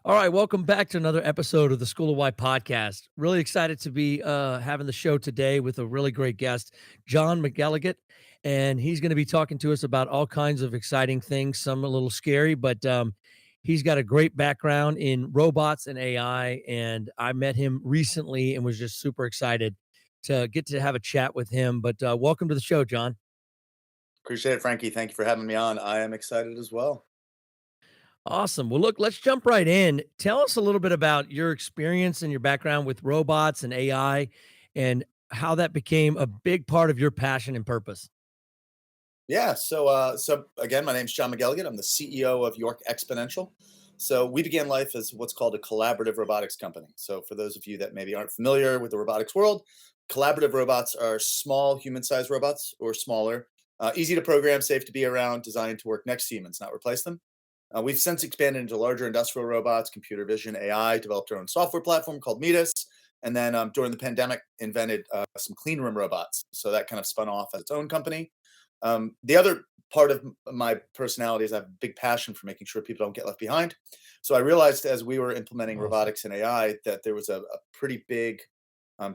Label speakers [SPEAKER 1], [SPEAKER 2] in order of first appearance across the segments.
[SPEAKER 1] All right, welcome back to another episode of the School of Why podcast. Really excited to be having the show today with a really great guest, John McElligott, and he's going to be talking to us about all kinds of exciting things. Some a little scary, but he's got a great background in robots and AI. And I met him recently and was just super excited to get to have a chat with him. But welcome to the show, John.
[SPEAKER 2] Appreciate it, Frankie. Thank you for having me on. I am excited as well.
[SPEAKER 1] Awesome. Well, look, let's jump right in. Tell us a little bit about your experience and your background with robots and AI and how that became a big part of your passion and purpose.
[SPEAKER 2] So again, my name's John McElligott. I'm the CEO of York Exponential. So we began life as what's called a collaborative robotics company. So for those of you that maybe aren't familiar with the robotics world, collaborative robots are small human-sized robots or smaller, easy to program, safe to be around, designed to work next to humans, not replace them. We've since expanded into larger industrial robots, computer vision, AI, developed our own software platform called Metis, and then during the pandemic, invented some clean room robots. So that kind of spun off as its own company. The other part of my personality is I have a big passion for making sure people don't get left behind. So I realized as we were implementing
[SPEAKER 1] Awesome.
[SPEAKER 2] robotics and AI that there was a pretty big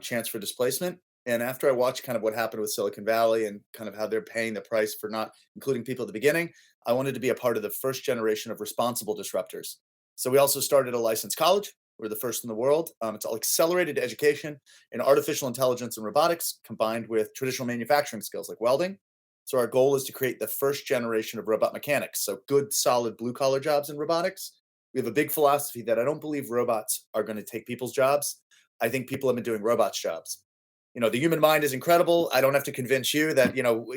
[SPEAKER 2] chance for displacement. And after I watched kind of what happened with Silicon Valley and kind of how they're paying the price for not including people at the beginning, I wanted to be a part of the first generation of responsible disruptors. So we also started a licensed college. We're the first in the world. It's all accelerated education in artificial intelligence and robotics combined with traditional manufacturing skills like welding. So our goal is to create the first generation of robot mechanics. So good, solid blue collar jobs in robotics. We have a big philosophy that I don't believe robots are going to take people's jobs. I think people have been doing robots' jobs. The human mind is incredible. I don't have to convince you that,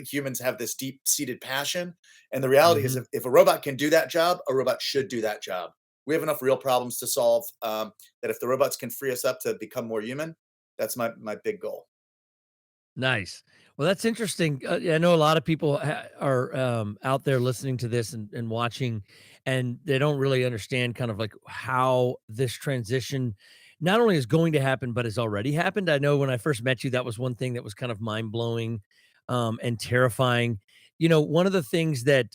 [SPEAKER 2] humans have this deep seated passion. And the reality is,
[SPEAKER 1] Hmm.
[SPEAKER 2] if a robot can do that job, a robot should do that job. We have enough real problems to solve that if the robots can free us up to become more human, that's my big goal.
[SPEAKER 1] Nice. Well, that's interesting. Yeah, I know a lot of people are out there listening to this and watching, and they don't really understand kind of like how this transition not only is going to happen, but has already happened. I know when I first met you, that was one thing that was kind of mind blowing and terrifying. One of the things that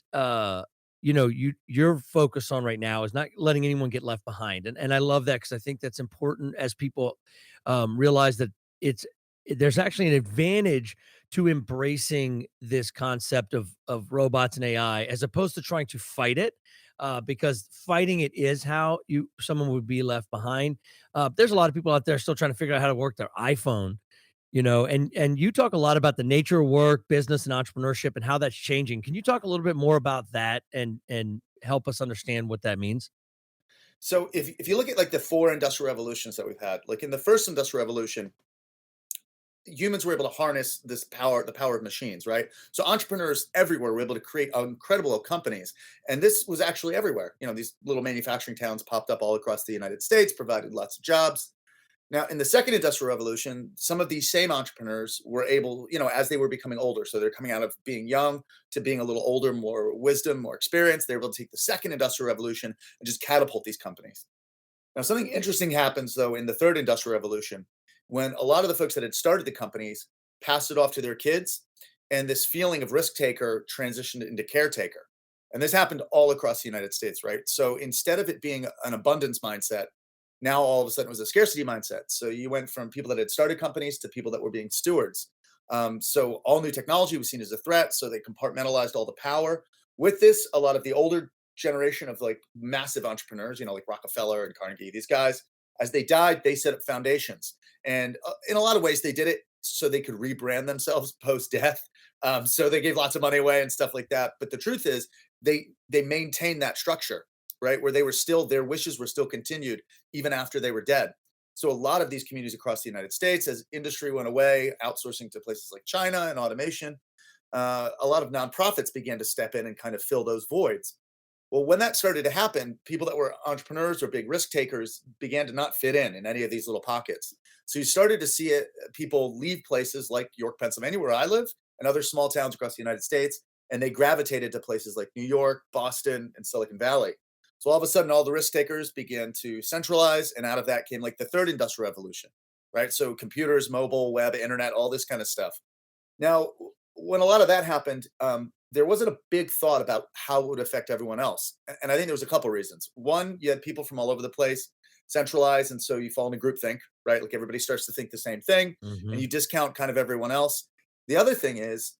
[SPEAKER 1] you're focused on right now is not letting anyone get left behind, and I love that because I think that's important as people realize that it's there's actually an advantage to embracing this concept of robots and AI as opposed to trying to fight it. Because fighting it is how someone would be left behind. There's a lot of people out there still trying to figure out how to work their iPhone, and you talk a lot about the nature of work, business, and entrepreneurship, and how that's changing. Can you talk a little bit more about that and help us understand what that means?
[SPEAKER 2] So if you look at like the four industrial revolutions that we've had, like in the first industrial revolution, humans were able to harness this power, the power of machines, right? So entrepreneurs everywhere were able to create incredible companies. And this was actually everywhere. These little manufacturing towns popped up all across the United States, provided lots of jobs. Now, in the second industrial revolution, some of these same entrepreneurs were able, as they were becoming older, so they're coming out of being young to being a little older, more wisdom, more experience, they're able to take the second industrial revolution and just catapult these companies. Now, something interesting happens though in the third industrial revolution when a lot of the folks that had started the companies passed it off to their kids, and this feeling of risk taker transitioned into caretaker. And this happened all across the United States, right? So instead of it being an abundance mindset, now all of a sudden it was a scarcity mindset. So you went from people that had started companies to people that were being stewards. So all new technology was seen as a threat. So they compartmentalized all the power. With this, a lot of the older generation of like massive entrepreneurs, like Rockefeller and Carnegie, these guys, as they died, they set up foundations. And in a lot of ways, they did it so they could rebrand themselves post death. So they gave lots of money away and stuff like that. But the truth is, they maintained that structure, right, where they were still their wishes were still continued even after they were dead. So a lot of these communities across the United States, as industry went away, outsourcing to places like China and automation, a lot of nonprofits began to step in and kind of fill those voids. Well, when that started to happen, people that were entrepreneurs or big risk takers began to not fit in any of these little pockets. So you started to see it, people leave places like York, Pennsylvania, where I live, and other small towns across the United States, and they gravitated to places like New York, Boston, and Silicon Valley. So all of a sudden, all the risk takers began to centralize, and out of that came like the third industrial revolution, right? So computers, mobile, web, internet, all this kind of stuff. Now, when a lot of that happened, there wasn't a big thought about how it would affect everyone else. And I think there was a couple reasons. One, you had people from all over the place, centralized, and so you fall into groupthink, right? Like everybody starts to think the same thing, and
[SPEAKER 1] Mhm.
[SPEAKER 2] you discount kind of everyone else. The other thing is,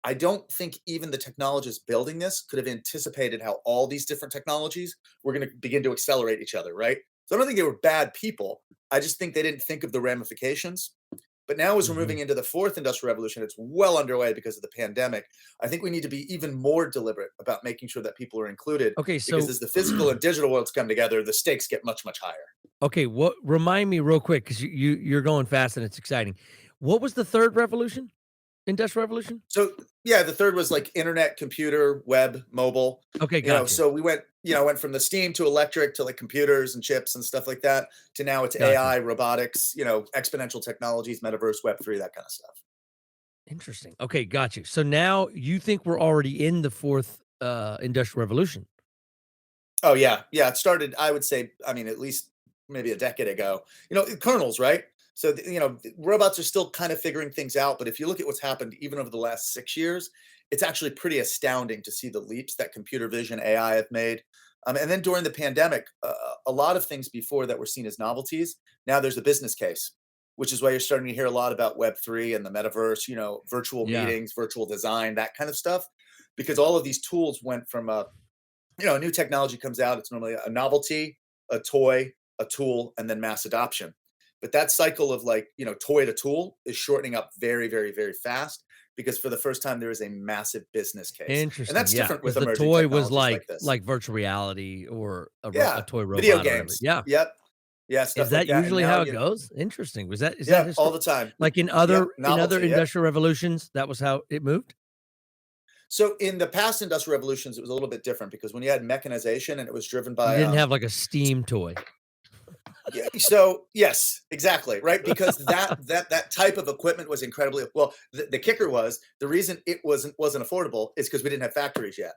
[SPEAKER 2] I don't think even the technologists building this could have anticipated how all these different technologies were going to begin to accelerate each other, right? So I don't think they were bad people. I just think they didn't think of the ramifications. But now, as we're
[SPEAKER 1] Mhm.
[SPEAKER 2] moving into the fourth industrial revolution, it's well underway because of the pandemic. I think we need to be even more deliberate about making sure that people are included
[SPEAKER 1] Okay,
[SPEAKER 2] because
[SPEAKER 1] so
[SPEAKER 2] as the physical and digital worlds come together, the stakes get much, much higher.
[SPEAKER 1] okay, what remind me real quick because you're going fast and it's exciting. What was the 3rd revolution? Industrial revolution?
[SPEAKER 2] So yeah, the third was like internet, computer, web, mobile.
[SPEAKER 1] Okay, gotcha,
[SPEAKER 2] So we went, went from the steam to electric to like computers and chips and stuff like that to now it's
[SPEAKER 1] gotcha.
[SPEAKER 2] AI, robotics, exponential technologies, metaverse, Web3, that kind of stuff.
[SPEAKER 1] Interesting. Okay, got you. So now you think we're already in the 4th, industrial revolution?
[SPEAKER 2] Oh yeah, yeah. It started, I would say, I mean, at least maybe a decade ago. Kernels, right? So robots are still kind of figuring things out. But if you look at what's happened even over the last 6 years, it's actually pretty astounding to see the leaps that computer vision, AI have made. And then during the pandemic, a lot of things before that were seen as novelties. Now there's a business case, which is why you're starting to hear a lot about Web3 and the metaverse. Virtual
[SPEAKER 1] Yeah.
[SPEAKER 2] meetings, virtual design, that kind of stuff, because all of these tools went from a new technology comes out, it's normally a novelty, a toy, a tool, and then mass adoption. But that cycle of like, toy to tool is shortening up very, very, very fast because for the first time there is a massive business case. And
[SPEAKER 1] Interesting,
[SPEAKER 2] that's
[SPEAKER 1] yeah,
[SPEAKER 2] different
[SPEAKER 1] because
[SPEAKER 2] with
[SPEAKER 1] the
[SPEAKER 2] emerging
[SPEAKER 1] toy was
[SPEAKER 2] technologies like this.
[SPEAKER 1] like virtual reality or a
[SPEAKER 2] Yeah,
[SPEAKER 1] toy
[SPEAKER 2] video
[SPEAKER 1] robot or whatever.
[SPEAKER 2] games.
[SPEAKER 1] Yeah.
[SPEAKER 2] Yep. Yeah,
[SPEAKER 1] Is
[SPEAKER 2] stuff like
[SPEAKER 1] that
[SPEAKER 2] that. And
[SPEAKER 1] usually
[SPEAKER 2] now,
[SPEAKER 1] how it goes? Interesting. Was that is that
[SPEAKER 2] yeah, all
[SPEAKER 1] histor
[SPEAKER 2] the time.
[SPEAKER 1] like
[SPEAKER 2] Yep,
[SPEAKER 1] in other
[SPEAKER 2] novelty. Yep.
[SPEAKER 1] industrial revolutions, that was how it moved?
[SPEAKER 2] So in the past industrial revolutions, it was a little bit different because when you had mechanization and it was driven
[SPEAKER 1] You
[SPEAKER 2] by
[SPEAKER 1] didn't have like a Steam toy.
[SPEAKER 2] Yeah, so yes, exactly, right? Because that type of equipment was incredibly well. The kicker was the reason it wasn't affordable is because we didn't have factories yet.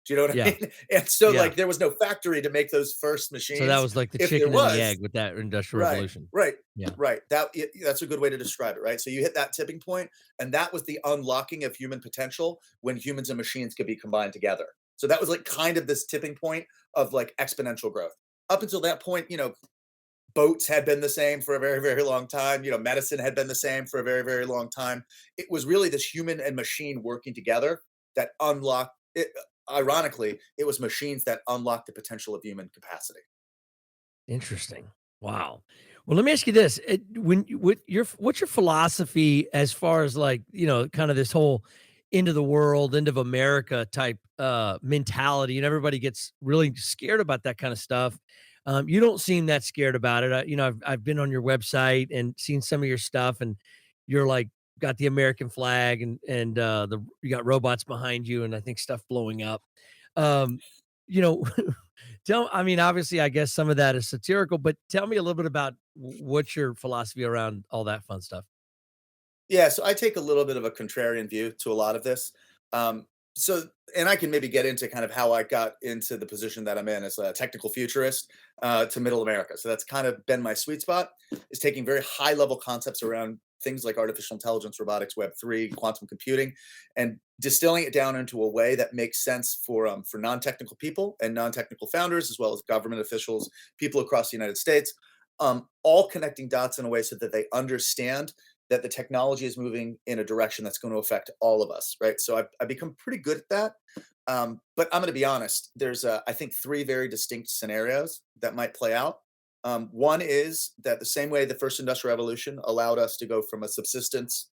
[SPEAKER 2] Do you know what I
[SPEAKER 1] Yeah,
[SPEAKER 2] mean? And so
[SPEAKER 1] yeah.
[SPEAKER 2] like there was no factory to make those first
[SPEAKER 1] So that
[SPEAKER 2] machines.
[SPEAKER 1] was like the
[SPEAKER 2] If there
[SPEAKER 1] chicken and the egg
[SPEAKER 2] was,
[SPEAKER 1] with that industrial
[SPEAKER 2] right,
[SPEAKER 1] revolution.
[SPEAKER 2] right,
[SPEAKER 1] Yeah.
[SPEAKER 2] right. That's a good way to describe it, right? So you hit that tipping point, and that was the unlocking of human potential when humans and machines could be combined together. So that was like kind of this tipping point of like exponential growth. Up until that point, boats had been the same for a very, very long time. Medicine had been the same for a very, very long time. It was really this human and machine working together that unlocked it. Ironically, it was machines that unlocked the potential of human capacity.
[SPEAKER 1] Interesting. Wow. Well, let me ask you this: what's your philosophy as far as like kind of this whole end of the world, end of America type mentality, and everybody gets really scared about that kind of stuff. You don't seem that scared about it. I've been on your website and seen some of your stuff, and you're like got the American flag and the you got robots behind you, and I think stuff blowing up. Um, you know, I mean, obviously, I guess some of that is satirical, but tell me a little bit about what's your philosophy around all that fun stuff?
[SPEAKER 2] Yeah, so I take a little bit of a contrarian view to a lot of this. Um, so, and I can maybe get into kind of how I got into the position that I'm in as a technical futurist to middle America. So that's kind of been my sweet spot, is taking very high level concepts around things like artificial intelligence, robotics, Web3, quantum computing, and distilling it down into a way that makes sense for non-technical people and non-technical founders, as well as government officials, people across the United States, all connecting dots in a way so that they understand that the technology is moving in a direction that's going to affect all of us, right? So I've become pretty good at that. But I'm going to be honest. There's, I think, three very distinct scenarios that might play out. One is that the same way the first industrial revolution allowed us to go from a subsistence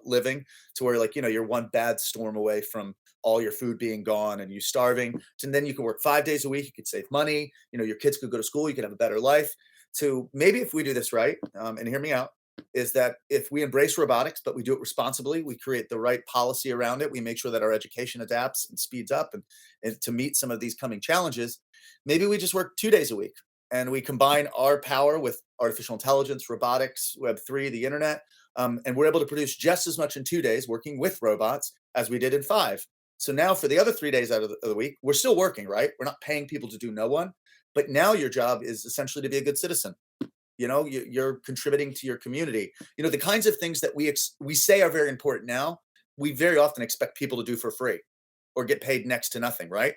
[SPEAKER 2] living to where, like, you're one bad storm away from all your food being gone and you starving, and then you can work 5 days a week. You could save money. Your kids could go to school. You could have a better life. To maybe if we do this right, and hear me out, is that if we embrace robotics, but we do it responsibly, we create the right policy around it, we make sure that our education adapts and speeds up and to meet some of these coming challenges, maybe we just work 2 days a week and we combine our power with artificial intelligence, robotics, Web3, the internet, and we're able to produce just as much in 2 days working with robots as we did in five. So now for the other 3 days out of the week, we're still working, right? We're not paying people to do no one, but now your job is essentially to be a good citizen. You're contributing to your community. The kinds of things that we say are very important now we very often expect people to do for free or get paid next to nothing, right?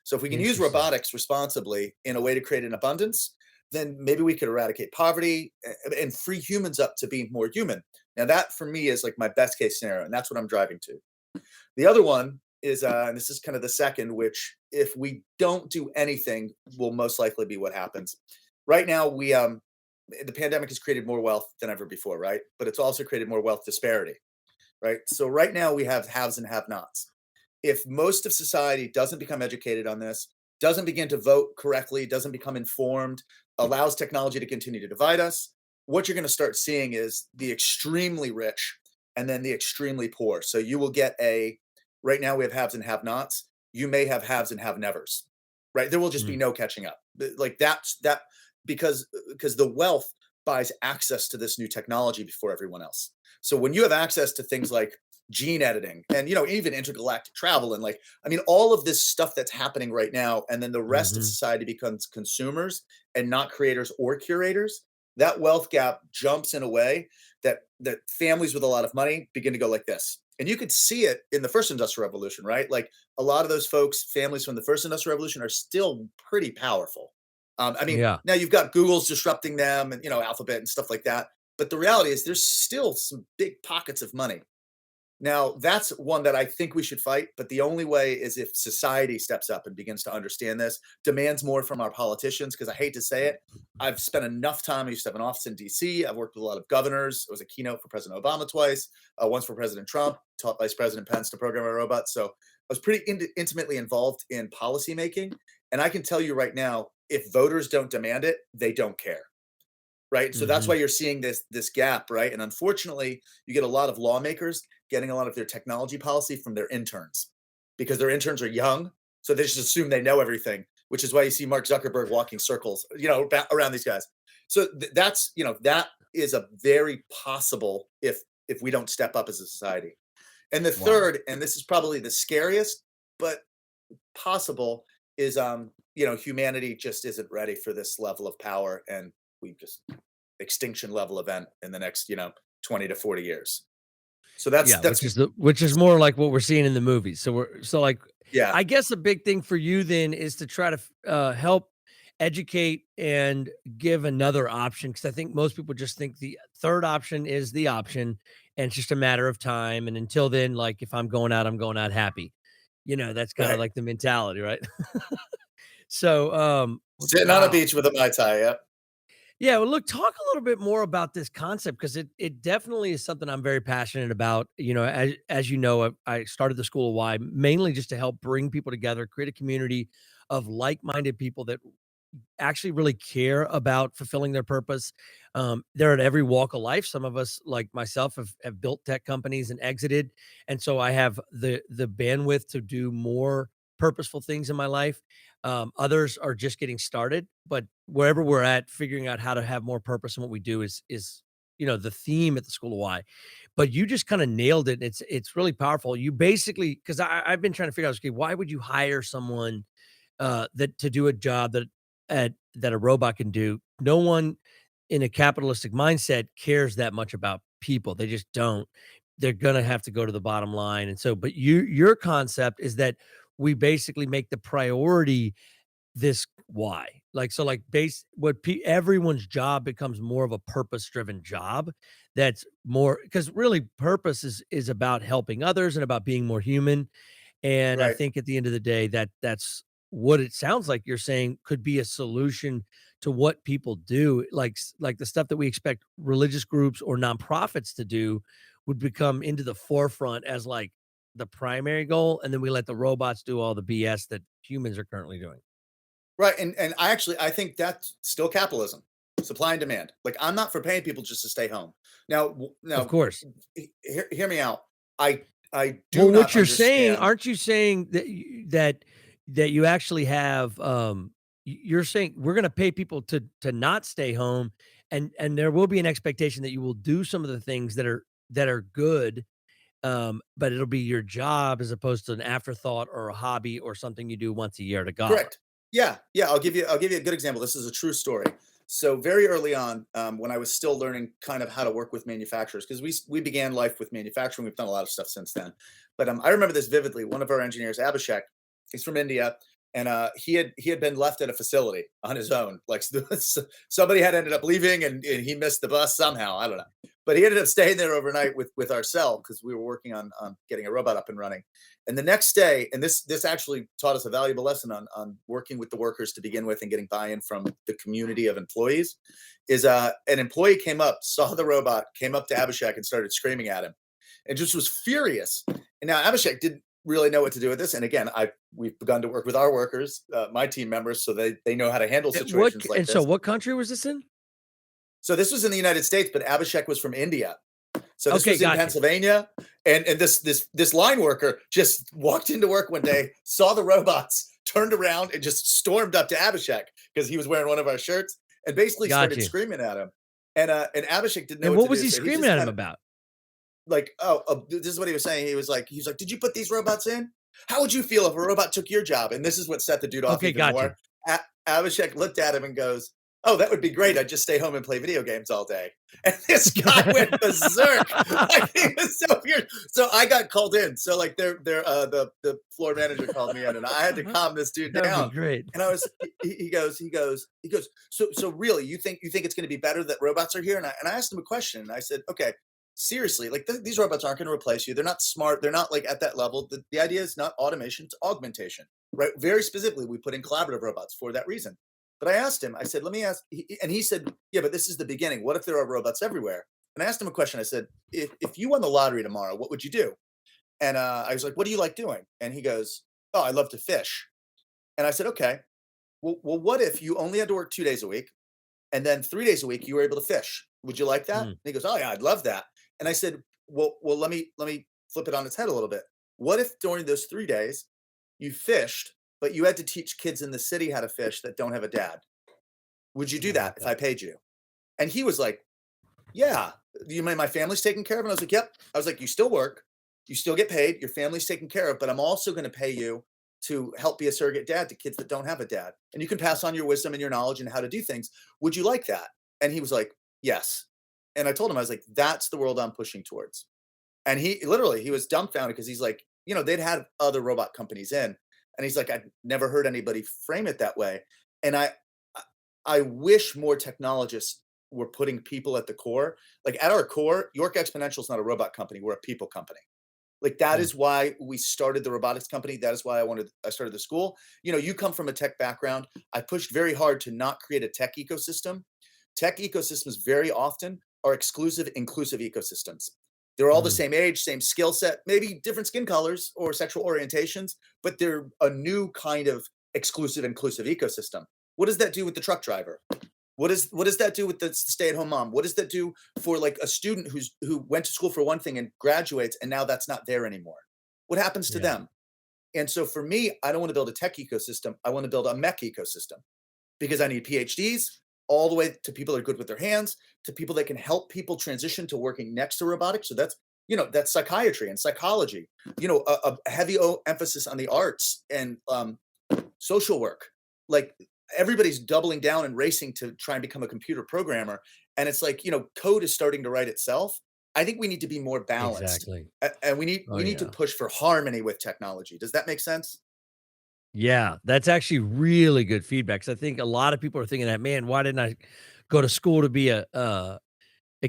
[SPEAKER 2] So if we can use
[SPEAKER 1] Interesting.
[SPEAKER 2] robotics responsibly in a way to create an abundance, then maybe we could eradicate poverty and free humans up to being more human. Now that for me is like my best case scenario, and that's what I'm driving to. The other one is, and this is kind of the second, which if we don't do anything, will most likely be what happens. Right now, the pandemic has created more wealth than ever before, right? But it's also created more wealth disparity, right? So right now we have haves and have-nots. If most of society doesn't become educated on this, doesn't begin to vote correctly, doesn't become informed, allows technology to continue to divide us, what you're going to start seeing is the extremely rich and then the extremely poor. So you will get a right now we have haves and have-nots. You may have haves and have-nevers, right? There will just be
[SPEAKER 1] Mm.
[SPEAKER 2] no catching up. Like that because the wealth buys access to this new technology before everyone else. So when you have access to things like gene editing and even intergalactic travel and like I mean all of this stuff that's happening right now and then the rest of
[SPEAKER 1] Mhm.
[SPEAKER 2] society becomes consumers and not creators or curators, that wealth gap jumps in a way that families with a lot of money begin to go like this. And you could see it in the first industrial revolution, right? Like a lot of those folks, families from the first industrial revolution are still pretty powerful. I mean,
[SPEAKER 1] Yeah.
[SPEAKER 2] now you've got Google's disrupting them and Alphabet and stuff like that. But the reality is there's still some big pockets of money. Now, that's one that I think we should fight, but the only way is if society steps up and begins to understand this, demands more from our politicians, because I hate to say it, I've spent enough time. I used to have an office in DC. I've worked with a lot of governors. I was a keynote for President Obama twice, once for President Trump, taught Vice President Pence to program our robots. So I was pretty intimately involved in policymaking. And I can tell you right now, if voters don't demand it, they don't care. Right. So that's why
[SPEAKER 1] Mhm.
[SPEAKER 2] you're seeing this gap, right? And unfortunately, you get a lot of lawmakers getting a lot of their technology policy from their interns because their interns are young. So they just assume they know everything, which is why you see Mark Zuckerberg walking circles, around these guys. So that is a very possible if we don't step up as a society. And the
[SPEAKER 1] Wow.
[SPEAKER 2] third, and this is probably the scariest, but possible is humanity just isn't ready for this level of power and we just extinction level event in the next 20 to 40 years. So
[SPEAKER 1] Yeah,
[SPEAKER 2] that's
[SPEAKER 1] which is more like what we're seeing in the movies. Like,
[SPEAKER 2] yeah,
[SPEAKER 1] I guess a big thing for you then is to try to help educate and give another option, because I think most people just think the third option is the option, and it's just a matter of time, and until then, like, if I'm going out, I'm going out happy. That's kinda
[SPEAKER 2] right.
[SPEAKER 1] like the mentality, right? So,
[SPEAKER 2] Sitting on a
[SPEAKER 1] wow.
[SPEAKER 2] beach with a mai tai. Yep.
[SPEAKER 1] Yeah, well, look, talk a little bit more about this concept, because it definitely is something I'm very passionate about. As you know, I started the School of Why mainly just to help bring people together, create a community of like-minded people that actually really care about fulfilling their purpose. They're at every walk of life. Some of us, like myself, have built tech companies and exited, and so I have the bandwidth to do more purposeful things in my life. Others are just getting started, but wherever we're at, figuring out how to have more purpose in what we do is the theme at the School of Why. But you just kind of nailed it. And it's really powerful. You basically, because I've been trying to figure out, okay, why would you hire someone that to do a job that a robot can do? No one in a capitalistic mindset cares that much about people. They just don't. They're gonna have to go to the bottom line. And so, but your concept is that we basically make the priority this why. Like, so like base what everyone's job becomes more of a purpose-driven job that's more, because really purpose is about helping others and about being more human. And I
[SPEAKER 2] Right.
[SPEAKER 1] think at the end of the day, that's what it sounds like you're saying could be a solution to what people do. Like the stuff that we expect religious groups or nonprofits to do would become into the forefront as like the primary goal, and then we let the robots do all the BS that humans are currently doing.
[SPEAKER 2] Right. And I think that's still capitalism, supply and demand. Like I'm not for paying people just to stay home.
[SPEAKER 1] Of
[SPEAKER 2] Now
[SPEAKER 1] cour's.
[SPEAKER 2] hear me out. I do
[SPEAKER 1] Well,
[SPEAKER 2] not
[SPEAKER 1] what you're saying,
[SPEAKER 2] understand.
[SPEAKER 1] aren't you saying that you actually have, you're saying we're gonna pay people to not stay home, and there will be an expectation that you will do some of the things that are good, but it'll be your job as opposed to an afterthought or a hobby or something you do once a year at a gala.
[SPEAKER 2] Correct. Yeah, yeah. I'll give you a good example. This is a true story. So very early on, when I was still learning kind of how to work with manufacturers, because we began life with manufacturing, we've done a lot of stuff since then. But I remember this vividly. One of our engineers, Abhishek, he's from India, and he had been left at a facility on his own. Like somebody had ended up leaving, and he missed the bus somehow. I don't know, but he ended up staying there overnight with our cell because we were working on getting a robot up and running. And the next day, and this actually taught us a valuable lesson on working with the workers to begin with and getting buy-in from the community of employees, is an employee came up, saw the robot, came up to Abhishek and started screaming at him, and just was furious. And now Abhishek didn't really know what to do with this. And again, we've begun to work with our workers, my team members, so they know how to handle situations like
[SPEAKER 1] And so
[SPEAKER 2] this.
[SPEAKER 1] what country was this in?
[SPEAKER 2] So this was in the United States, but Abhishek was from India. So this
[SPEAKER 1] Okay,
[SPEAKER 2] was in
[SPEAKER 1] gotcha.
[SPEAKER 2] Pennsylvania, and this line worker just walked into work one day, saw the robots, turned around, and just stormed up to Abhishek because he was wearing one of our shirts, and basically started
[SPEAKER 1] Gotcha.
[SPEAKER 2] screaming at him. And Abhishek didn't know
[SPEAKER 1] And
[SPEAKER 2] what
[SPEAKER 1] what
[SPEAKER 2] to
[SPEAKER 1] was
[SPEAKER 2] do,
[SPEAKER 1] he
[SPEAKER 2] so he
[SPEAKER 1] screaming
[SPEAKER 2] just
[SPEAKER 1] at him
[SPEAKER 2] kind of
[SPEAKER 1] about?
[SPEAKER 2] like, this is what he was saying. He was like, "Did you put these robots in? How would you feel if a robot took your job?" And this is what set the dude off
[SPEAKER 1] Okay,
[SPEAKER 2] even
[SPEAKER 1] gotcha.
[SPEAKER 2] more. Abhishek looked at him and goes, "Oh, that would be great. I'd just stay home and play video games all day." And this guy went berserk. Like, he was so weird. So I got called in. So like the floor manager called me in, and I had to calm this dude
[SPEAKER 1] That would be
[SPEAKER 2] down.
[SPEAKER 1] great.
[SPEAKER 2] And he goes, so really, you think it's going to be better that robots are here? And I asked him a question, and I said, okay, seriously, like these robots aren't going to replace you. They're not smart. They're not like at that level. The idea is not automation, it's augmentation, right? Very specifically, we put in collaborative robots for that reason. But I asked him, I said, let me ask, and he said, yeah, but this is the beginning. What if there are robots everywhere? And I asked him a question. I said, if you won the lottery tomorrow, what would you do? And I was like, what do you like doing? And he goes, oh, I love to fish. And I said, okay, well, what if you only had to work 2 days a week, and then 3 days a week you were able to fish? Would you like that? And
[SPEAKER 1] Mm,
[SPEAKER 2] he goes, oh yeah, I'd love that. And I said, well, let me flip it on its head a little bit. What if during those 3 days you fished, but you had to teach kids in the city how to fish that don't have a dad? Would you do
[SPEAKER 1] I love
[SPEAKER 2] that if
[SPEAKER 1] that.
[SPEAKER 2] I paid you? And he was like, yeah. You mean my family's taken care of? And I was like, yep. I was like, you still work, you still get paid, your family's taken care of, but I'm also going to pay you to help be a surrogate dad to kids that don't have a dad. And you can pass on your wisdom and your knowledge and how to do things. Would you like that? And he was like, yes. And I told him, I was like, that's the world I'm pushing towards. And he was dumbfounded because he's like, they'd had other robot companies in. And he's like, I'd never heard anybody frame it that way. And I wish more technologists were putting people at the core. Like at our core, York Exponential is not a robot company. We're a people company. Like that
[SPEAKER 1] Mm,
[SPEAKER 2] is why we started the robotics company. That is why I started the school. You come from a tech background. I pushed very hard to not create a tech ecosystem. Tech ecosystems very often are exclusive, inclusive ecosystems. They're all the
[SPEAKER 1] mhm.
[SPEAKER 2] same age, same skill set, maybe different skin colors or sexual orientations, but they're a new kind of exclusive, inclusive ecosystem. What does that do with the truck driver? What does that do with the stay-at-home mom? What does that do for like a student who went to school for one thing and graduates and now that's not there anymore? What happens to
[SPEAKER 1] Yeah,
[SPEAKER 2] them? And so for me, I don't want to build a tech ecosystem. I want to build a mech ecosystem because I need PhDs all the way to people that are good with their hands, to people that can help people transition to working next to robotics. So that's psychiatry and psychology. A heavy emphasis on the arts and social work. Like everybody's doubling down and racing to try and become a computer programmer. And it's like, code is starting to write itself. I think we need to be more balanced.
[SPEAKER 1] exactly.
[SPEAKER 2] And we need
[SPEAKER 1] Oh,
[SPEAKER 2] we need to
[SPEAKER 1] yeah.
[SPEAKER 2] push for harmony with technology. Does that make sense?
[SPEAKER 1] Yeah, that's actually really good feedback 'cause I think a lot of people are thinking that, "Man, why didn't I go to school to be a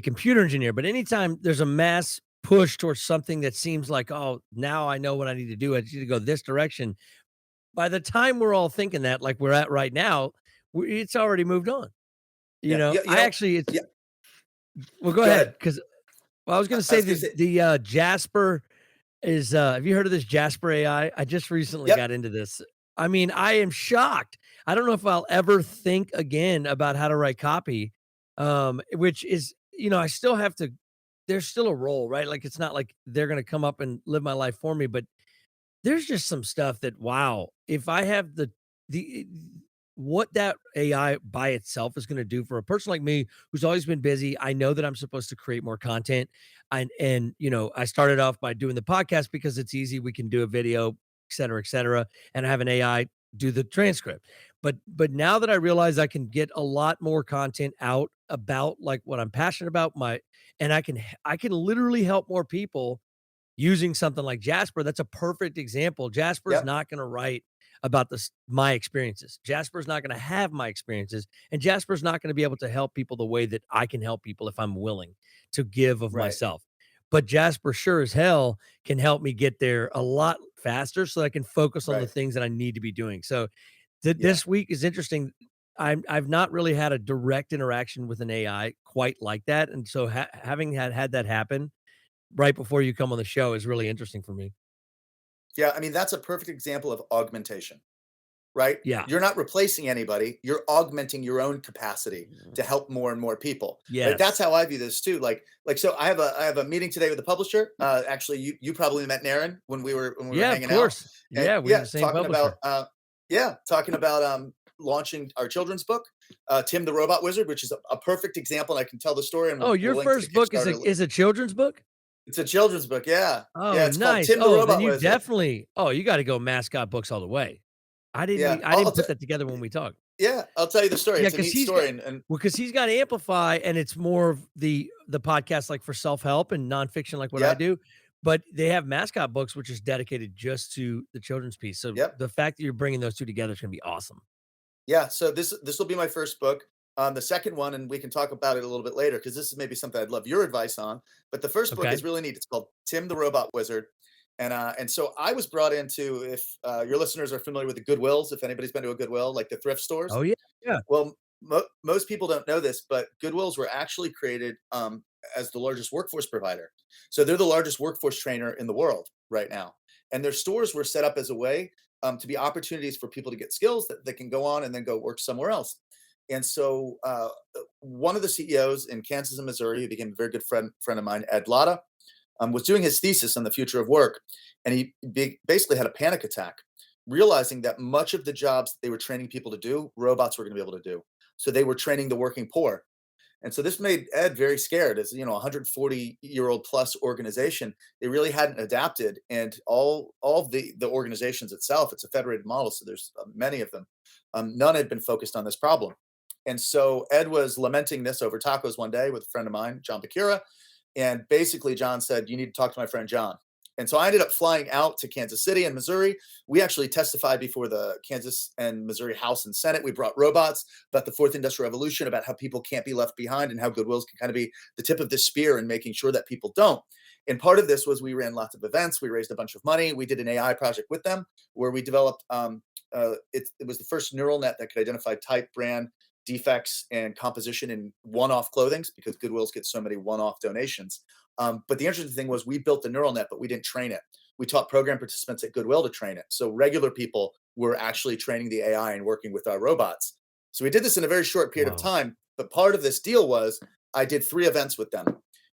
[SPEAKER 1] computer engineer?" But anytime there's a mass push towards something that seems like, "Oh, now I know what I need to do. I need to go this direction." By the time we're all thinking that like we're at right now, it's already moved on.
[SPEAKER 2] Yeah. Yeah.
[SPEAKER 1] I actually it's
[SPEAKER 2] Yeah.
[SPEAKER 1] well, go
[SPEAKER 2] Go
[SPEAKER 1] ahead
[SPEAKER 2] ahead.
[SPEAKER 1] because well, I was gonna
[SPEAKER 2] I
[SPEAKER 1] say
[SPEAKER 2] was gonna say,
[SPEAKER 1] the Jasper is, have you heard of this Jasper AI? I just recently
[SPEAKER 2] yep.
[SPEAKER 1] got into this. I mean, I am shocked. I don't know if I'll ever think again about how to write copy, which is, I still have to there's still a role, right? Like, it's not like they're gonna come up and live my life for me, but there's just some stuff that, wow, if I have the what that AI by itself is gonna do for a person like me who's always been busy, I know that I'm supposed to create more content. And I started off by doing the podcast because it's easy, we can do a video, et cetera, and I have an AI do the transcript. But now that I realize I can get a lot more content out about, like, what I'm passionate about, and I can literally help more people using something like Jasper. That's a perfect example. Jasper's
[SPEAKER 2] Yep.
[SPEAKER 1] not gonna write about my experiences. Jasper's not gonna have my experiences, and Jasper's not gonna be able to help people the way that I can help people if I'm willing to give of
[SPEAKER 2] Right.
[SPEAKER 1] myself. But Jasper sure as hell can help me get there a lot faster so I can focus on the
[SPEAKER 2] Right.
[SPEAKER 1] things that I need to be doing. So
[SPEAKER 2] Yeah.
[SPEAKER 1] this week is interesting. I've not really had a direct interaction with an AI quite like that, and so having had that happen right before you come on the show is really interesting for me.
[SPEAKER 2] Yeah. I mean, that's a perfect example of augmentation, right?
[SPEAKER 1] Yeah.
[SPEAKER 2] You're not replacing anybody. You're augmenting your own capacity to help more and more people, right? That's
[SPEAKER 1] Yes.
[SPEAKER 2] how I view this too. So I have a meeting today with the publisher. Actually, you probably met Naren when we were
[SPEAKER 1] Yeah, of
[SPEAKER 2] hanging out,
[SPEAKER 1] course.
[SPEAKER 2] and
[SPEAKER 1] Yeah, we have
[SPEAKER 2] yeah,
[SPEAKER 1] the same publisher.
[SPEAKER 2] talking about launching our children's book, Tim the Robot Wizard, which is a perfect example. And I can tell the story, and
[SPEAKER 1] Oh, your
[SPEAKER 2] we'll link to the
[SPEAKER 1] first book is
[SPEAKER 2] Kickstarter.
[SPEAKER 1] a children's book?
[SPEAKER 2] It's a children's book. Yeah, yeah.
[SPEAKER 1] Oh,
[SPEAKER 2] It's called
[SPEAKER 1] nice.
[SPEAKER 2] Tim the
[SPEAKER 1] Oh, then
[SPEAKER 2] Robot
[SPEAKER 1] you
[SPEAKER 2] Wizard.
[SPEAKER 1] definitely you gotta go mascot books all the way.
[SPEAKER 2] Yeah,
[SPEAKER 1] I didn't put that together when we talked.
[SPEAKER 2] yeah. I'll tell you the story.
[SPEAKER 1] Yeah,
[SPEAKER 2] It's a
[SPEAKER 1] because
[SPEAKER 2] neat
[SPEAKER 1] he's got
[SPEAKER 2] story, and
[SPEAKER 1] well, because 'cause he's got Amplify, and it's more of the podcast, like, for self-help and nonfiction like what I
[SPEAKER 2] yep,
[SPEAKER 1] do, but they have mascot books, which is dedicated just to the children's piece, so
[SPEAKER 2] yep.
[SPEAKER 1] the fact that you're bringing those 2 together is gonna be awesome.
[SPEAKER 2] Yeah, so this will be my first book. The second one, and we can talk about it a little bit later because this is maybe something I'd love your advice on. But the first book
[SPEAKER 1] Okay.
[SPEAKER 2] is really neat. It's called Tim the Robot Wizard, and so I was brought into, if your listeners are familiar with the Goodwills, if anybody's been to a Goodwill, like the thrift stores.
[SPEAKER 1] Oh, yeah, yeah.
[SPEAKER 2] Well, most people don't know this, but Goodwills were actually created as the largest workforce provider. So they're the largest workforce trainer in the world right now. And their stores were set up as a way to be opportunities for people to get skills that can go on and then go work somewhere else. And so one of the CEOs in Kansas and Missouri, who became a very good friend of mine, Ed Latta, was doing his thesis on the future of work. And he basically had a panic attack, realizing that much of the jobs they were training people to do, robots were going to be able to do. So they were training the working poor. And so this made Ed very scared. As you know, a 140-year-old plus organization, they really hadn't adapted, and all of the organizations itself, it's a federated model, so there's many of them. None had been focused on this problem, and so Ed was lamenting this over tacos one day with a friend of mine, John Bakira, and basically John said, "You need to talk to my friend John." And so I ended up flying out to Kansas City and Missouri. We actually testified before the Kansas and Missouri House and Senate. We brought robots about the fourth industrial revolution, about how people can't be left behind and how Goodwills can kind of be the tip of the spear in making sure that people don't. And part of this was we ran lots of events. We raised a bunch of money. We did an AI project with them where we developed, it was the first neural net that could identify type, brand, defects, and composition in one-off clothing because Goodwills gets so many one-off donations. But the interesting thing was we built the neural net, but we didn't train it. We taught program participants at Goodwill to train it. So regular people were actually training the AI and working with our robots. So we did this in a very short period of
[SPEAKER 1] Wow.
[SPEAKER 2] time. But part of this deal was I did 3 events with them.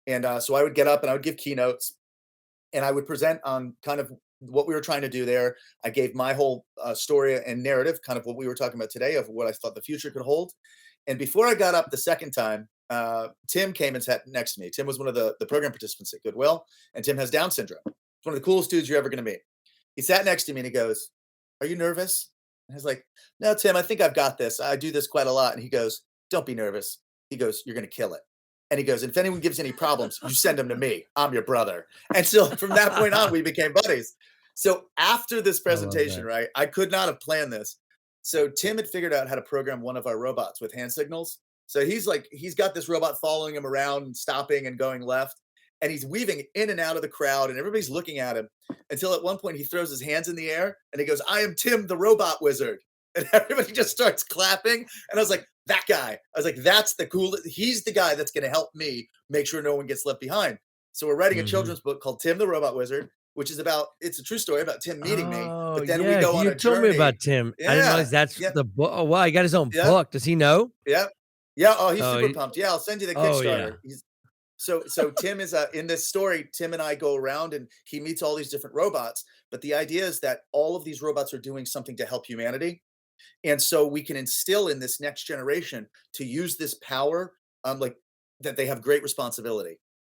[SPEAKER 2] And so I would get up and I would give keynotes and I would present on kind of what we were trying to do there. I gave my whole story and narrative, kind of what we were talking about today, of what I thought the future could hold. And before I got up the second time, Tim came and sat next to me. Tim was one of the program participants at Goodwill, and Tim has Down syndrome. It's one of the coolest dudes you're ever going to meet. He sat next to me and he goes, "Are you nervous?" And I was like, "No, Tim, I think I've got this. I do this quite a lot." And he goes, "Don't be nervous." He goes, "You're going to kill it." And he goes, "And if anyone gives any problems, you send them to me. I'm your brother." And so from that point on, we became buddies. So after this
[SPEAKER 1] I love
[SPEAKER 2] presentation,
[SPEAKER 1] that.
[SPEAKER 2] right, I could not have planned this. So Tim had figured out how to program one of our robots with hand signals. So he's got this robot following him around and stopping and going left. And he's weaving in and out of the crowd, and everybody's looking at him until at one point he throws his hands in the air and he goes, "I am Tim the Robot Wizard." And everybody just starts clapping. And I was like, that guy. I was like, that's the coolest. He's the guy that's going to help me make sure no one gets left behind. So we're writing a
[SPEAKER 1] Mhm.
[SPEAKER 2] children's book called Tim the Robot Wizard, which is about, it's a true story about Tim meeting me,
[SPEAKER 1] Oh,
[SPEAKER 2] but then we
[SPEAKER 1] yeah,
[SPEAKER 2] go on
[SPEAKER 1] you
[SPEAKER 2] a
[SPEAKER 1] told me
[SPEAKER 2] journey.
[SPEAKER 1] about Tim. I didn't
[SPEAKER 2] Yeah.
[SPEAKER 1] realize that's
[SPEAKER 2] Yep.
[SPEAKER 1] the book. Oh, wow, he got his own
[SPEAKER 2] Yep.
[SPEAKER 1] book. Does he know?
[SPEAKER 2] Yep. Yeah. Oh, he's
[SPEAKER 1] Oh,
[SPEAKER 2] super pumped. Yeah. I'll send you the
[SPEAKER 1] yeah.
[SPEAKER 2] Kickstarter. So Tim is in this story. Tim and I go around and he meets all these different robots. But the idea is that all of these robots are doing something to help humanity, and so we can instill in this next generation to use this power, like that they have great responsibility.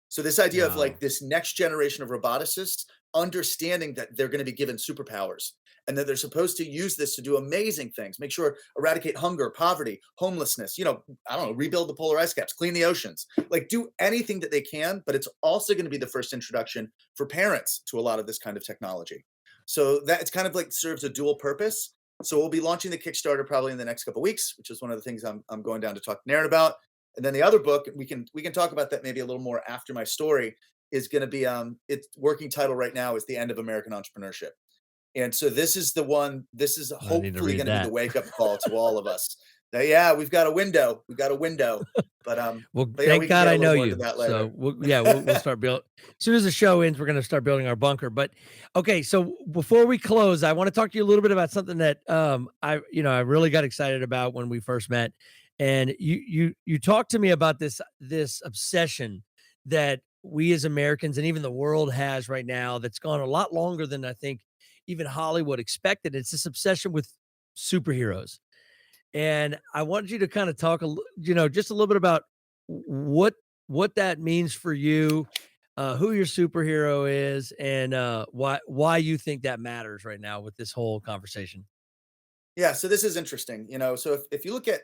[SPEAKER 2] So this idea of like
[SPEAKER 1] Wow.
[SPEAKER 2] this next generation of roboticists understanding that they're going to be given superpowers and that they're supposed to use this to do amazing things, make sure eradicate hunger, poverty, homelessness, I don't know, rebuild the polar ice caps, clean the oceans, like do anything that they can. But it's also going to be the first introduction for parents to a lot of this kind of technology. So that it's kind of like serves a dual purpose. So we'll be launching the Kickstarter probably in the next couple of weeks, which is one of the things I'm going down to talk to Naren about. And then the other book, we can talk about that maybe a little more after my story, is going to be its working title right now is The End of American Entrepreneurship. And so this is the one, this is
[SPEAKER 1] I need to
[SPEAKER 2] hopefully
[SPEAKER 1] read
[SPEAKER 2] going to be the
[SPEAKER 1] that.
[SPEAKER 2] wake up call to all of us. That, yeah, we've got a window. We got a window. But
[SPEAKER 1] Well,
[SPEAKER 2] but yeah, we
[SPEAKER 1] thank
[SPEAKER 2] can
[SPEAKER 1] God
[SPEAKER 2] get a
[SPEAKER 1] I
[SPEAKER 2] little
[SPEAKER 1] know
[SPEAKER 2] more into
[SPEAKER 1] you.
[SPEAKER 2] that
[SPEAKER 1] So
[SPEAKER 2] later.
[SPEAKER 1] we'll start build as soon as the show ends, we're gonna start building our bunker. But okay, so before we close, I want to talk to you a little bit about something that I really got excited about when we first met. And you talked to me about this obsession that we as Americans and even the world has right now that's gone a lot longer than I think even Hollywood expected. It's this obsession with superheroes. And I want you to kind of talk just a little bit about what what that means for you, who your superhero is, and why you think that matters right now with this whole conversation.
[SPEAKER 2] Yeah, so this is interesting. So if you look at,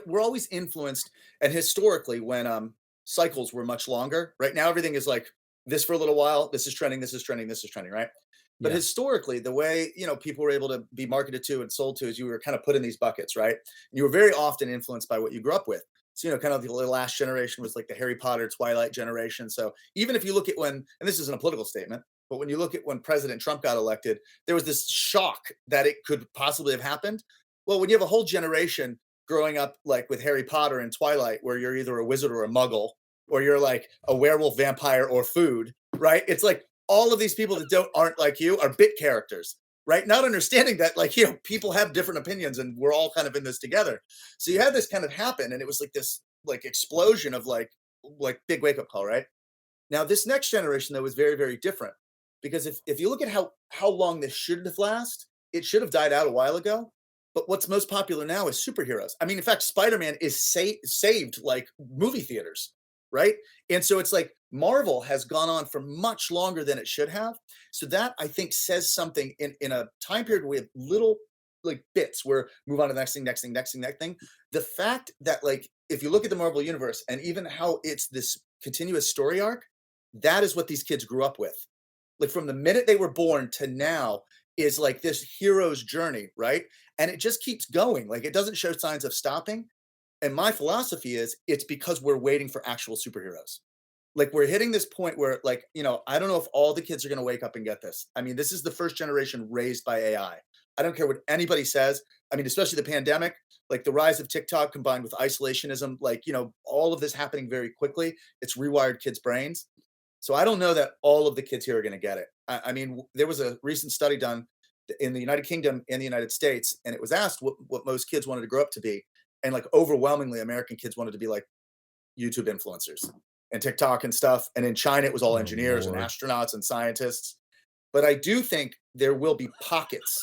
[SPEAKER 2] we're always influenced, and historically, when cycles were much longer, right now everything is like this for a little while, this is trending, this is trending, this is trending, right? But
[SPEAKER 1] Yeah.
[SPEAKER 2] historically, the way people were able to be marketed to and sold to is you were kind of put in these buckets, right? And you were very often influenced by what you grew up with. So kind of the last generation was like the Harry Potter, Twilight generation. So even if you look at when, and this isn't a political statement, but when you look at when President Trump got elected, there was this shock that it could possibly have happened. Well, when you have a whole generation growing up like with Harry Potter and Twilight, where you're either a wizard or a muggle, or you're like a werewolf, vampire, or food, right? It's like all of these people that aren't like you are bit characters, right? Not understanding that like people have different opinions and we're all kind of in this together. So you had this kind of happen, and it was like this like explosion of like big wake up call, right? Now this next generation though is very very different, because if you look at how long this should have last, it should have died out a while ago. But what's most popular now is superheroes. I mean, in fact, Spider-Man is saved like movie theaters, right? And so it's like Marvel has gone on for much longer than it should have. So that I think says something in a time period where we have little like bits where move on to the next thing, next thing, next thing, next thing. The fact that like if you look at the Marvel universe and even how it's this continuous story arc, that is what these kids grew up with. Like from the minute they were born to now is like this hero's journey, right? And it just keeps going. Like it doesn't show signs of stopping. And my philosophy is it's because we're waiting for actual superheroes. Like we're hitting this point where like, I don't know if all the kids are going to wake up and get this. I mean, this is the first generation raised by AI. I don't care what anybody says. I mean, especially the pandemic, like the rise of TikTok combined with isolationism, like, all of this happening very quickly. It's rewired kids' brains. So I don't know that all of the kids here are going to get it. I mean, there was a recent study done in the United Kingdom and the United States, and it was asked what most kids wanted to grow up to be. And like overwhelmingly, American kids wanted to be like YouTube influencers and TikTok and stuff. And in China, it was all
[SPEAKER 1] Oh
[SPEAKER 2] engineers and
[SPEAKER 1] Lord.
[SPEAKER 2] astronauts and scientists. But I do think there will be pockets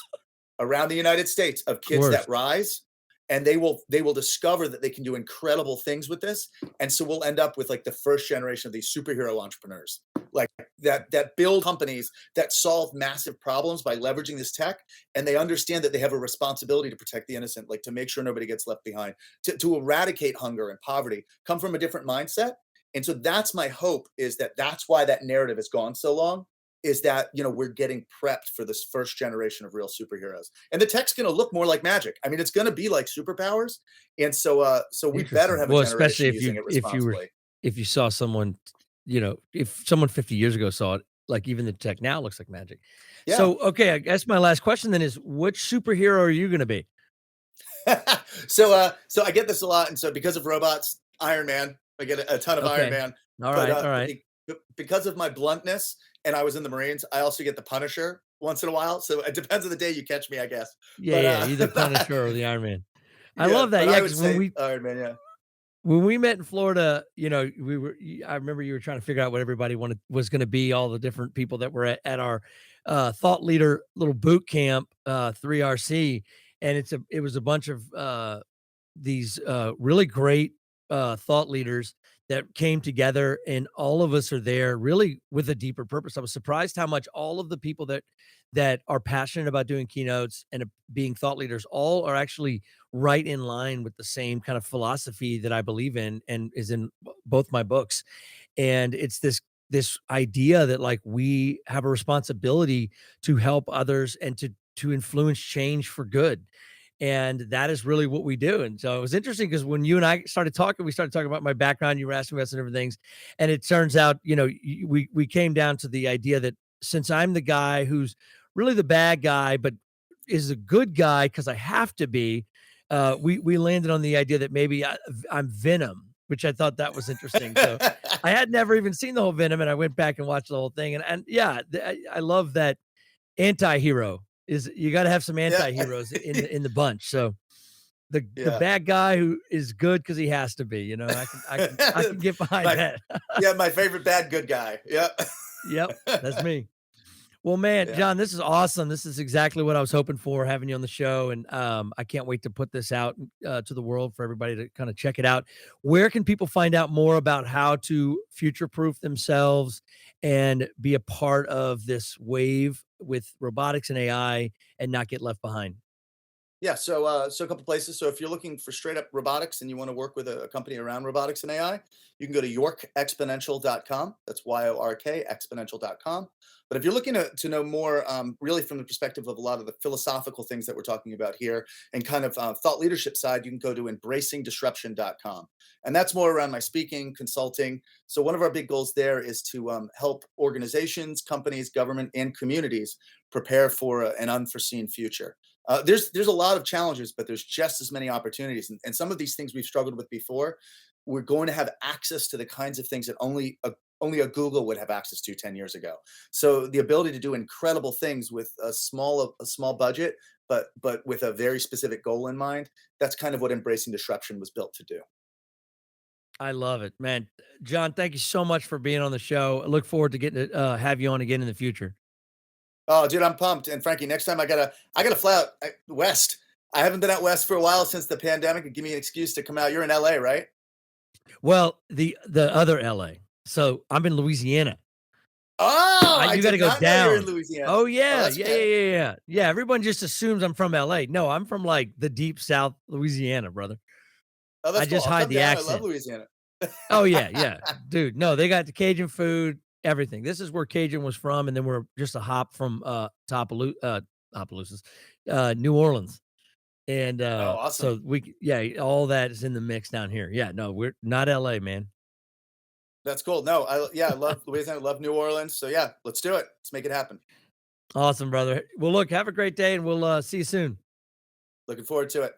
[SPEAKER 2] around the United States of
[SPEAKER 1] Of
[SPEAKER 2] kids
[SPEAKER 1] course.
[SPEAKER 2] that rise, and they will discover that they can do incredible things with this. And so we'll end up with like the first generation of these superhero entrepreneurs, like that build companies that solve massive problems by leveraging this tech, and they understand that they have a responsibility to protect the innocent, like to make sure nobody gets left behind, to eradicate hunger and poverty, come from a different mindset. And so that's my hope, is that that's why that narrative has gone so long, is that we're getting prepped for this first generation of real superheroes, and the tech's going to look more like magic. I mean, it's going to be like superpowers. And so we better
[SPEAKER 1] Interesting.
[SPEAKER 2] have a
[SPEAKER 1] Well, especially
[SPEAKER 2] generation using it responsibly.
[SPEAKER 1] if you saw someone, if someone 50 years ago saw it, like even the tech now looks like magic.
[SPEAKER 2] Yeah.
[SPEAKER 1] So, okay, I guess my last question then is which superhero are you gonna be?
[SPEAKER 2] So I get this a lot, and so because of robots, Iron Man, I get a ton of Iron
[SPEAKER 1] Okay.
[SPEAKER 2] Man.
[SPEAKER 1] All
[SPEAKER 2] But
[SPEAKER 1] right. All right.
[SPEAKER 2] because of my bluntness, and I was in the Marines, I also get the Punisher once in a while. So it depends on the day you catch me, I guess.
[SPEAKER 1] Yeah,
[SPEAKER 2] But
[SPEAKER 1] yeah. Either Punisher or the Iron Man. I
[SPEAKER 2] yeah,
[SPEAKER 1] love that.
[SPEAKER 2] but
[SPEAKER 1] Yeah,
[SPEAKER 2] I would
[SPEAKER 1] because when
[SPEAKER 2] say
[SPEAKER 1] we
[SPEAKER 2] Iron Man. Yeah.
[SPEAKER 1] when we met in Florida, I remember you were trying to figure out what everybody was going to be, all the different people that were at our thought leader little boot camp, 3RC. And it was a bunch of these really great thought leaders that came together, and all of us are there really with a deeper purpose. I was surprised how much all of the people that are passionate about doing keynotes and being thought leaders all are actually right in line with the same kind of philosophy that I believe in and is in both my books. And it's this idea that like we have a responsibility to help others and to influence change for good. And that is really what we do. And so it was interesting because when you and I started talking, we started talking about my background. You were asking me about some different things, and it turns out, we came down to the idea that since I'm the guy who's really the bad guy, but is a good guy because I have to be, we landed on the idea that maybe I'm Venom, which I thought that was interesting. So I had never even seen the whole Venom, and I went back and watched the whole thing, and yeah, I love that anti-hero is you got to have some
[SPEAKER 2] Yeah.
[SPEAKER 1] anti-heroes in the bunch. So the
[SPEAKER 2] Yeah.
[SPEAKER 1] bad guy who is good because he has to be, I can get behind
[SPEAKER 2] My
[SPEAKER 1] that.
[SPEAKER 2] yeah, my favorite bad good guy. Yep.
[SPEAKER 1] Yep, that's me. Well, man,
[SPEAKER 2] Yeah.
[SPEAKER 1] John, this is awesome. This is exactly what I was hoping for having you on the show, and I can't wait to put this out to the world for everybody to kind of check it out. Where can people find out more about how to future-proof themselves and be a part of this wave with robotics and AI and not get left behind?
[SPEAKER 2] Yeah, so a couple places. So if you're looking for straight up robotics and you want to work with a company around robotics and AI, you can go to yorkexponential.com. That's York exponential.com. But if you're looking to know more, really from the perspective of a lot of the philosophical things that we're talking about here and kind of thought leadership side, you can go to embracingdisruption.com. And that's more around my speaking, consulting. So one of our big goals there is to help organizations, companies, government, and communities prepare for an unforeseen future. There's a lot of challenges, but there's just as many opportunities. And some of these things we've struggled with before, we're going to have access to the kinds of things that only a Google would have access to 10 years ago. So the ability to do incredible things with a small budget, but with a very specific goal in mind, that's kind of what embracing disruption was built to do.
[SPEAKER 1] I love it, man. John, thank you so much for being on the show. I look forward to getting to have you on again in the future.
[SPEAKER 2] Oh, dude, I'm pumped. And Frankie, next time I gotta fly out west. I haven't been out west for a while since the pandemic. Give me an excuse to come out. You're in LA, right?
[SPEAKER 1] Well, the other LA. So I'm in Louisiana.
[SPEAKER 2] Oh, I
[SPEAKER 1] You got to
[SPEAKER 2] did
[SPEAKER 1] go
[SPEAKER 2] not know you're in
[SPEAKER 1] down.
[SPEAKER 2] Louisiana.
[SPEAKER 1] Oh
[SPEAKER 2] Oh,
[SPEAKER 1] yeah,
[SPEAKER 2] that's
[SPEAKER 1] yeah, yeah,
[SPEAKER 2] okay.
[SPEAKER 1] yeah, yeah. Yeah, everyone just assumes I'm from LA. No, I'm from like the deep South Louisiana, brother.
[SPEAKER 2] Oh,
[SPEAKER 1] I
[SPEAKER 2] that's cool.
[SPEAKER 1] just
[SPEAKER 2] I'll
[SPEAKER 1] hide
[SPEAKER 2] come
[SPEAKER 1] the
[SPEAKER 2] down. I love
[SPEAKER 1] accent.
[SPEAKER 2] Louisiana.
[SPEAKER 1] Oh yeah, yeah, dude. No, they got the Cajun food, everything. This is where Cajun was from, and then we're just a hop from Opelousas, New Orleans. And,
[SPEAKER 2] Oh, awesome.
[SPEAKER 1] so yeah, all that is in the mix down here. Yeah, no, we're not LA, man.
[SPEAKER 2] That's cool. No, I love Louisiana. I love New Orleans. So yeah, let's do it. Let's make it happen.
[SPEAKER 1] Awesome, brother. Well, look, have a great day, and we'll, see you soon.
[SPEAKER 2] Looking forward to it.